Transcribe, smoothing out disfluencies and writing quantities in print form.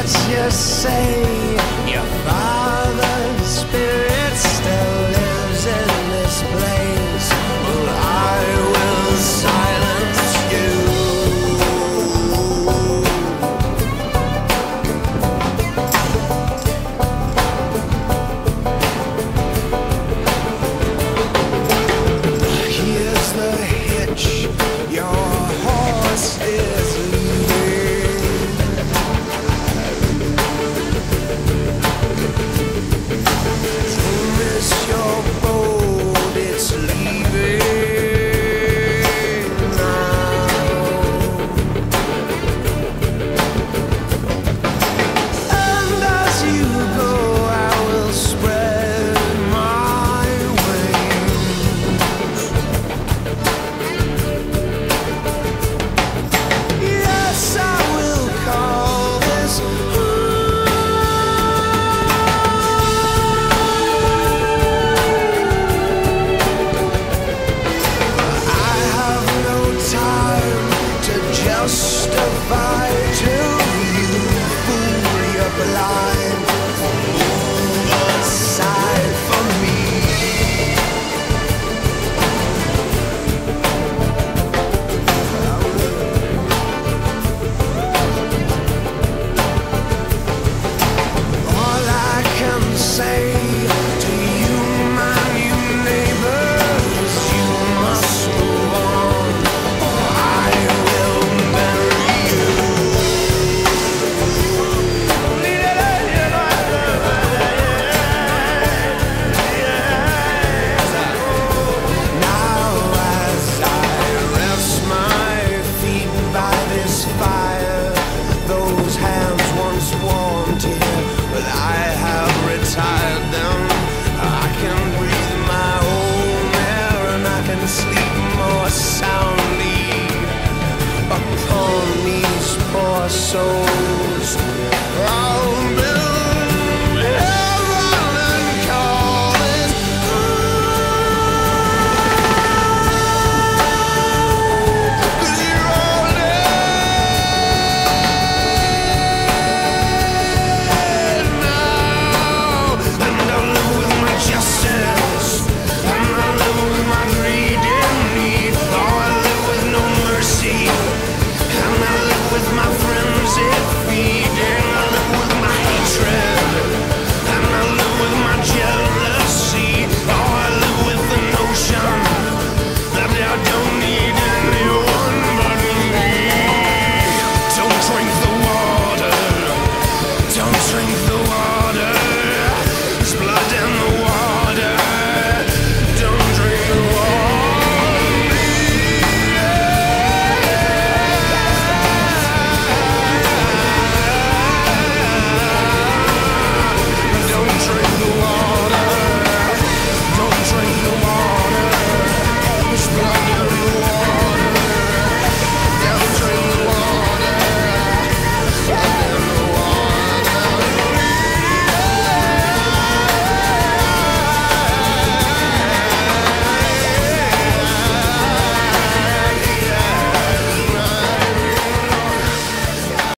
what you say. Your father's spirit still lives in this place. Well, I will silence you. Here's the hitch, your horse is leaving. Miss your boat, it's leaving now. And as you go, I will spread my wings. Yes, I will call this home. I have no time to justify to you, fool, you're blind. Move aside for me. All I can say to you, my new neighbors, you must move on, or I will bury you. Now as I rest my feet by this fire, those hands once warmed here, but I have retired them. I can breathe my own air and I can sleep more soundly upon these poor souls.